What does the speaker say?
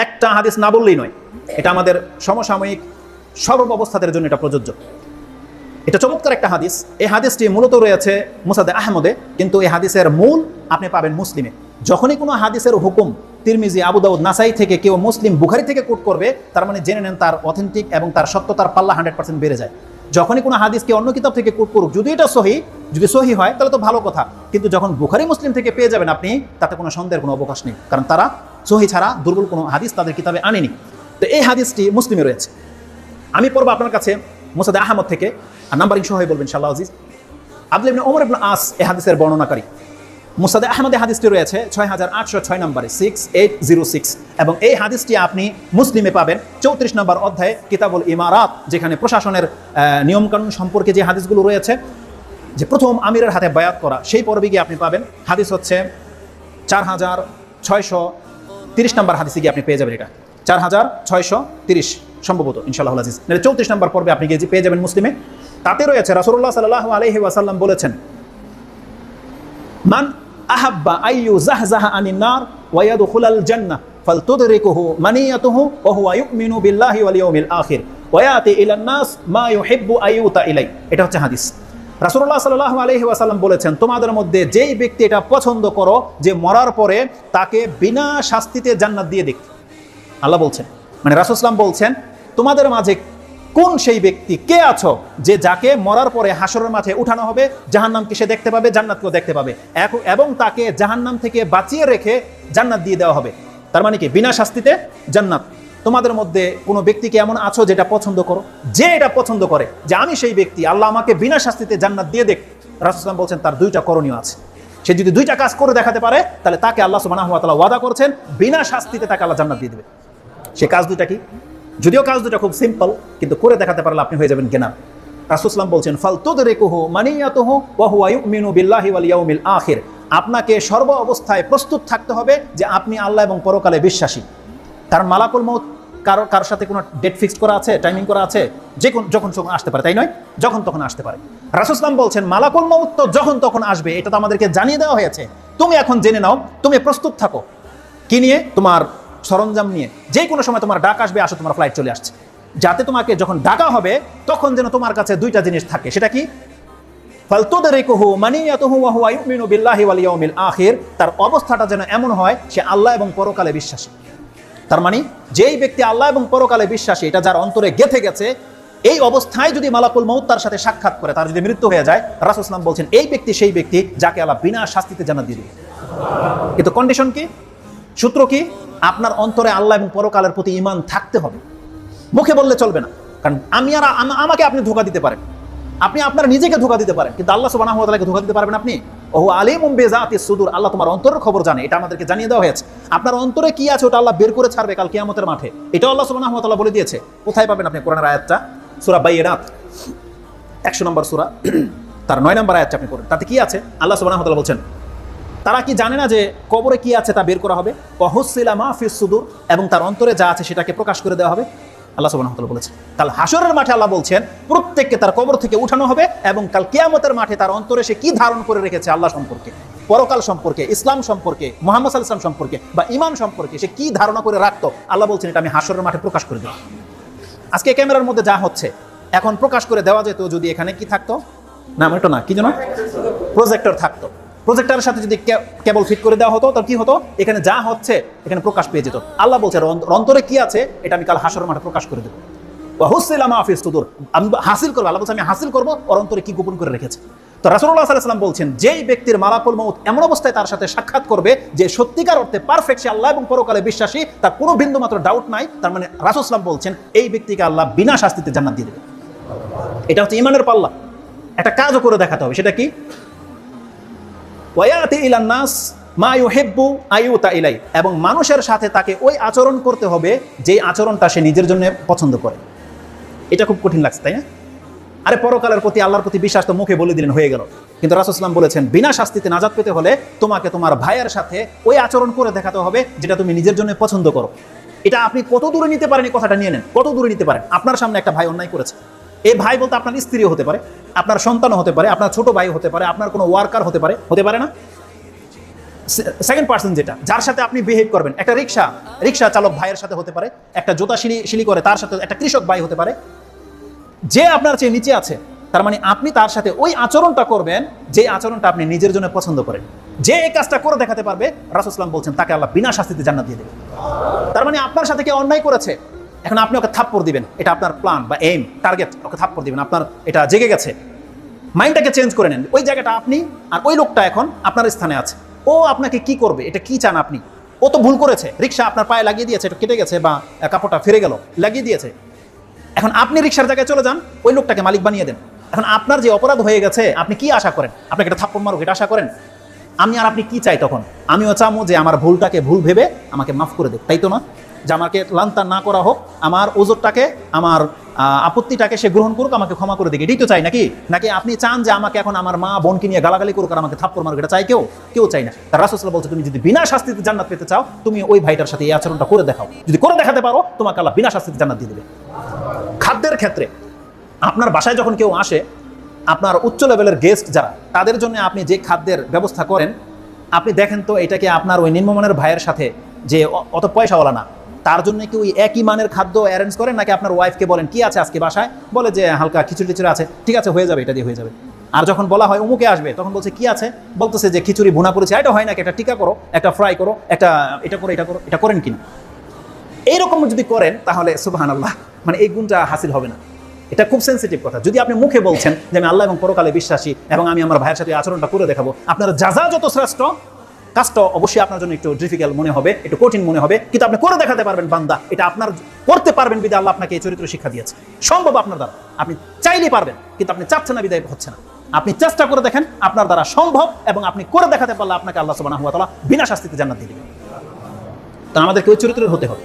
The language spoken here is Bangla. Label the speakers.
Speaker 1: একটা হাদিস না বললেই নয়, এটা আমাদের সমসাময়িক সর্ব অবস্থাদের জন্য এটা প্রযোজ্য। এটা চমৎকার একটা হাদিস। এই হাদিসটি মূলত রয়েছে মুসনাদে আহমদে, কিন্তু এই হাদিসের মূল আপনি পাবেন মুসলিমে। যখনই কোনো হাদিসের হুকুম তিরমিজি, আবু দাউদ, নাসাই থেকে কেউ মুসলিম, বুখারী থেকে কোট করবে, তার মানে জেনে নেন তার অথেন্টিক এবং তার সত্যতার পাল্লা 100% বেড়ে যায়। যখনই কোনো হাদিসকে অন্য কিতাব থেকে কোট করুক, যদি এটা যদি সহি হয় তাহলে তো ভালো কথা, কিন্তু যখন বুখারী মুসলিম থেকে পেয়ে যাবেন আপনি, তাতে কোনো সন্দেহের কোনো অবকাশ নেই, কারণ তারা সহি ছাড়া দুর্বল কোনো হাদিস তাদের কিতাবে আনেনি। তো এই হাদিসটি মুসলিমে রয়েছে। আমি পড়বো আপনার কাছে মুসনাদে আহমদ থেকে, আর নাম্বারিং সহ বলবেন ইনশাআল্লাহ আজিজ। আব্দুল্লাহ ইবনে ওমর ইবনে আস এই হাদিসের বর্ণনাকারী। মুসনাদে আহমদে হাদিসটি রয়েছে 6806 নম্বরে, 6806, এবং এই হাদিসটি আপনি মুসলিমে পাবেন 34 নম্বর অধ্যায়ে কিতাবুল ইমারাত, যেখানে প্রশাসনের নিয়মকানুন সম্পর্কে যে হাদিসগুলো রয়েছে, যে প্রথম আমিরের হাতে বায়াত করা, সেই পর্বে গিয়ে আপনি পাবেন। হাদিস হচ্ছে 4630 নম্বর হাদিসে গিয়ে আপনি পেয়ে যাবেন। এটা 4630 সম্ভবত ইনশাআল্লাহ আজিজ। 34 নম্বর পর্বে আপনি গিয়ে পেয়ে যাবেন মুসলিমে। তাতে রয়েছে রাসূলুল্লাহ সাল্লাল্লাহু আলাইহি ওয়াসাল্লাম বলেছেন, মান আহাব্বা আইয়ু জাহজাহা আনিন নার ওয়া ইয়াদখুলাল জান্নাহ ফালতুদরিকুহু মানিয়াতুহু ওয়া হুয়া ইউমিনু বিল্লাহি ওয়াল ইয়াউমিল আখির ওয়া ইয়াতি ইলান নাস মা ইউহিব্বু আইয়ুতা ইলাই। এটা হচ্ছে হাদিস। রাসূলুল্লাহ সাল্লাল্লাহু আলাইহি ওয়াসাল্লাম বলেছেন, তোমাদের মধ্যে যেই ব্যক্তি এটা পছন্দ করো যে মরার পরে তাকে বিনা শাস্তিতে জান্নাত দিয়ে দিক। আল্লাহ বলছেন, মানে রাসূল সাল্লাল্লাহু আলাইহি ওয়াসাল্লাম বলছেন, তোমাদের মাঝে কোন সেই ব্যক্তি, কে আছো যে যাকে মরার পরে হাসরের মাঠে উঠানো হবে, জাহান্নামকে সে দেখতে পাবে, জান্নাতকেও দেখতে পাবে, এবং তাকে জাহান্নাম থেকে বাঁচিয়ে রেখে জান্নাত দিয়ে দেওয়া হবে। তার মানে কি? বিনা শাস্তিতে জান্নাত। তোমাদের মধ্যে কোনো ব্যক্তিকে এমন আছো যেটা পছন্দ করো, যে এটা পছন্দ করে যে আমি সেই ব্যক্তি, আল্লাহ আমাকে বিনা শাস্তিতে জান্নাত দিয়ে দেখ। রাসূল সাল্লাল্লাহু আলাইহি ওয়াসাল্লাম বলছেন তার দুইটা করণীয় আছে। সে যদি দুইটা কাজ করে দেখাতে পারে, তাহলে তাকে আল্লাহ সুবহানাহু ওয়া তাআলা ওয়াদা করেছেন বিনা শাস্তিতে তাকে আল্লাহ জান্নাত দিয়ে দেবে। সে কাজ দুইটা কি? যদিও কাজ দুটা খুব সিম্পল, কিন্তু করে দেখাতে পারলে আপনি হয়ে যাবেন জ্ঞানী। রাসূল সাল্লাল্লাহু আলাইহি ওয়াসাল্লাম বলছেন, ফালতুদরিকুহু মানিয়াতুহু ওয়া হুয়া ইউমিনু বিল্লাহি ওয়াল ইয়াউমিল আখির। আপনাকে সর্ব অবস্থায় প্রস্তুত থাকতে হবে যে আপনি আল্লাহ এবং পরকালে বিশ্বাসী। কারণ মালাকুল মউত কারোর সাথে কোনো ডেট ফিক্সড করা আছে, টাইমিং করা আছে, যখন আসতে পারে, তাই নয়? যখন তখন আসতে পারে। রাসূল সাল্লাল্লাহু আলাইহি ওয়াসাল্লাম বলছেন, মালাকুল মউত তো যখন তখন আসবে, এটা তো আমাদেরকে জানিয়ে দেওয়া হয়েছে। তুমি এখন জেনে নাও, তুমি প্রস্তুত থাকো। কি নিয়ে? তোমার সরঞ্জাম নিয়ে। যে কোনো সময় তোমার ডাক আসবে, আসো তোমার ফ্লাইট চলে আসছে, যাতে তোমাকে যখন ডাকা হবে তখন যেন তোমার কাছে দুইটা জিনিস থাকে। সেটা কি? ফালতুদরিকুহু মানিয়াতুহু ওয়া হুয়া ইউমিনু বিল্লাহি ওয়াল ইয়াউমিল আখির। তার অবস্থাটা যেন এমন হয় সে আল্লাহ এবং পরকালে বিশ্বাসী। তার মানে যেই ব্যক্তি আল্লাহ এবং পরকালে বিশ্বাসী, এটা যার অন্তরে গেঁথে গেছে, এই অবস্থায় যদি মালাকুল মউত তার সাথে সাক্ষাৎ করে, তার যদি মৃত্যু হয়ে যায়, রাসূল সাল্লাল্লাহু আলাইহি ওয়াসাল্লাম বলছেন এই ব্যক্তি সেই ব্যক্তি যাকে আল্লাহ বিনা শাস্তিতে জান্নাত দিয়ে দিবে। কিন্তু কন্ডিশন কি? সূত্র কি? আপনার অন্তরে আল্লাহ এবং পরকালের প্রতি ঈমান থাকতে হবে। মুখে বললে চলবে না, কারণ আমাকে আপনি ধোঁকা দিতে পারেন, আপনি আপনার নিজেকে ধোঁকা দিতে পারেন, কিন্তু আল্লাহ সুবহানাহু ওয়া তাআলাকে ধোঁকা দিতে পারবেন আপনি? ওহু আলিমুম বিযাতিস সুদূর। আল্লাহ তোমার অন্তরের খবর জানে, এটা আমাদেরকে জানিয়ে দেওয়া হয়েছে। আপনার অন্তরে কি আছে ওটা আল্লাহ বের করে ছাড়বে কাল কিয়ামতের মাঠে, এটাও আল্লাহ সুবহানাহু ওয়া তাআলা বলে দিয়েছে। কোথায় পাবেন আপনি কোরআনের আয়াতটা? সূরা বাইয়িনাত 100 নম্বর সূরা, তার 9 নম্বর আয়াতটা আপনি পড়েন। তাতে কি আছে? আল্লাহ সুবহানাহু ওয়া তাআলা বলছেন, তারা কি জানে না যে কবরে কি আছে তা বের করা হবে? ওয়াহুসিলা মা ফিস সুদূর, এবং তার অন্তরে যা আছে সেটাকে প্রকাশ করে দেওয়া হবে। আল্লাহ সুবহানাহু ওয়া তাআলা বলেছেন কাল হাসরের মাঠে আল্লাহ বলছেন প্রত্যেককে তার কবর থেকে উঠানো হবে, এবং কাল কিয়ামতের মাঠে তার অন্তরে সে কি ধারণ করে রেখেছে আল্লাহ সম্পর্কে, পরকাল সম্পর্কে, ইসলাম সম্পর্কে, মুহাম্মদ সাল্লাল্লাহু আলাইহি ওয়াসাল্লাম সম্পর্কে বা ঈমান সম্পর্কে সে কি ধারণা করে রাখতো, আল্লাহ বলছেন এটা আমি হাসরের মাঠে প্রকাশ করে দেব। আজকে ক্যামেরার মধ্যে যা হচ্ছে এখন প্রকাশ করে দেওয়া যেত যদি এখানে কি থাকতো, না এটা না, কি যেন প্রজেক্টর থাকতো। প্রজেক্টরের সাথে যদি কেবল ফিট করে দেওয়া হতো, তাহলে কি হতো? এখানে যা হচ্ছে এখানে প্রকাশ পেয়ে যেত। আল্লাহ বলছে অন্তরে কি আছে এটা আমি কাল হাসরের মাঠে প্রকাশ করে দেবো। ওয়াহুসিলা মা ফিস সুদূর, আমি হাসিল করবো, আল্লাহ বলছে আমি হাসিল করবো ওর অন্তরে কি গোপন করে রেখেছে। তো রাসূলুল্লাহ সাল্লাল্লাহু আলাইহি ওয়াসাল্লাম বলছেন যেই ব্যক্তির মালাকুল মউত এমন অবস্থায় তার সাথে সাক্ষাৎ করবে যে সত্যিকার অর্থে পারফেক্ট, সে আল্লাহ এবং পরকালে বিশ্বাসী, তার কোনো বিন্দু মাত্র ডাউট নাই, তার মানে রাসূল সাল্লাল্লাহু আলাইহি ওয়াসাল্লাম বলছেন এই ব্যক্তিকে আল্লাহ বিনা শাস্তিতে জান্নাত দিয়ে দেবে। এটা হচ্ছে ঈমানের পাল্লা। একটা কাজও করে দেখাতে হবে। সেটা কি? ওয়ায়াতি ইলান নাস মা ইউহিব্বু আইয়ুতা ইলাই, এবং মানুষের সাথে তাকে ওই আচরণ করতে হবে যে আচরণটা সে নিজের জন্য পছন্দ করে। এটা খুব কঠিন লাগছে, তাই না? আরে পরকালের প্রতি, আল্লাহর প্রতি বিশ্বাস তো মুখে বলে দিলেন, হয়ে গেল। কিন্তু রাসূল সাল্লাল্লাহু আলাইহি ওয়াসাল্লাম বলেছেন বিনা শাস্তিতে নাজাত পেতে হলে তোমাকে তোমার ভাইয়ের সাথে ওই আচরণ করে দেখাতে হবে যেটা তুমি নিজের জন্য পছন্দ করো। এটা আপনি কত দূরে নিতে পারেন, এই কথাটা নিয়ে নেন। কত দূরে নিতে পারেন? আপনার সামনে একটা ভাই অন্যায় করেছে, এই ভাই বলতে আপনার স্ত্রীও হতে পারে, আপনার সন্তানও হতে পারে, আপনার ছোট ভাই হতে পারে, আপনার কোনো ওয়ার্কার হতে পারে, হতে পারে না? সেকেন্ড পার্সন যেটা, যার সাথে আপনি বিহেভ করবেন, একটা রিক্সা চালক ভাইয়ের সাথে হতে পারে, একটা জুতা শিলি করে তার সাথে একটা কৃষক ভাই হতে পারে, যে আপনার চেয়ে নিচে আছে, তার মানে আপনি তার সাথে ওই আচরণটা করবেন যে আচরণটা আপনি নিজের জন্য পছন্দ করেন। যে এই কাজটা করে দেখাতে পারবে, রাসূল সাল্লাল্লাহু আলাইহি ওয়াসাল্লাম বলছেন তাকে আল্লাহ বিনা শাস্তিতে জান্নাত দিয়ে দেবে। তার মানে আপনার সাথে কেউ অন্যায় করেছে, এখন আপনি ওকে থাপ্পড় দিবেন, এটা আপনার প্ল্যান বা এইম, টার্গেট, ওকে থাপ্পড় দিবেন, আপনার এটা জেগে গেছে, মাইন্ডটাকে চেঞ্জ করে নেন। ওই জায়গাটা আপনি, আর ওই লোকটা এখন আপনার স্থানে আছে, ও আপনাকে কি করবে, এটা কি চান আপনি? ও তো ভুল করেছে, রিক্সা আপনার পায়ে লাগিয়ে দিয়েছে, এটা কেটে গেছে বা কাপড়টা ফিরে গেল, লাগিয়ে দিয়েছে। এখন আপনি রিক্সার জায়গায় চলে যান, ওই লোকটাকে মালিক বানিয়ে দেন। এখন আপনার যে অপরাধ হয়ে গেছে, আপনি কি আশা করেন? আপনাকে একটা থাপ্পড় মারুক, এটা আশা করেন? আমি আর আপনি কি চাই তখন? আমিও চামো যে আমার ভুলটাকে ভুল ভেবে আমাকে মাফ করে দেখ, তাই তো না? যে আমাকে লান্তান না করা হোক, আমার ওজরটাকে, আমার আপত্তিটাকে সে গ্রহণ করুক, আমাকে ক্ষমা করে দিক, এটাই তো চাই নাকি? নাকি আপনি চান যে আমাকে এখন আমার মা বোনকে নিয়ে গালাগালি করুক আর আমাকে থাপ্পড় মারুক? এটা চাই কেউ চাই না। তার রাসূল সাল্লাল্লাহু আলাইহি ওয়াসাল্লাম বলছে, তুমি যদি বিনা শাস্তিতে জান্নাত পেতে চাও, তুমি ওই ভাইটার সাথে এই আচরণটা করে দেখাও। যদি করে দেখাতে পারো, তোমাকে আল্লাহ বিনা শাস্তিতে জান্নাত দিয়ে দেবে। খাদ্যের ক্ষেত্রে, আপনার বাসায় যখন কেউ আসে, আপনার উচ্চ লেভেলের গেস্ট যারা, তাদের জন্য আপনি যে খাদ্যের ব্যবস্থা করেন, আপনি দেখেন তো এটাকে আপনার ওই নিম্নমানের ভাইয়ের সাথে, যে অত পয়সাওয়ালা না, তার জন্য কি ওই একই মানের খাদ্য অ্যারেঞ্জ করেন, নাকি আপনার ওয়াইফকে বলেন কি আছে আজকে বাসায়, বলে যে হালকা খিচুড়ি আছে, ঠিক আছে হয়ে যাবে, এটা দিয়ে হয়ে যাবে। আর যখন বলা হয় অমুকে আসবে, তখন বলছে কি আছে, বলতেছে যে খিচুড়ি ভুনা করেছে, এটা হয় নাকি, একটা টিকা করো, একটা ফ্রাই করো, এটা করো, এটা করেন কিনা? এইরকম যদি করেন তাহলে সুবহানাল্লাহ, মানে এই গুণটা হাসিল হবে না। এটা খুব সেন্সিটিভ কথা। যদি আপনি মুখে বলছেন যে আমি আল্লাহ এবং পরকালে বিশ্বাসী এবং আমি আমার ভাইয়ের সাথে আচরণটা করে দেখাবো, আপনার যা যত শ্রেষ্ঠ, কাজটা অবশ্যই আপনার জন্য একটু ডিফিকাল্ট মনে হবে, একটু কঠিন মনে হবে, কিন্তু আপনি করে দেখাতে পারবেন বান্দা, এটা আপনার করতে পারবেন বিধায় আল্লাহ আপনাকে এই চরিত্র শিক্ষা দিয়েছে। সম্ভব আপনার দ্বারা, আপনি চাইলেই পারবেন, কিন্তু আপনি চাচ্ছেন না বিধায় হচ্ছে না। আপনি চেষ্টা করে দেখেন, আপনার দ্বারা সম্ভব, এবং আপনি করে দেখাতে পারলে আপনাকে আল্লাহ সুবহানাহু ওয়া তাআলা বিনা শাস্তিতে জান্নাত দিয়ে দিবেন। তো আমাদেরকে ওই চরিত্রের হতে হবে।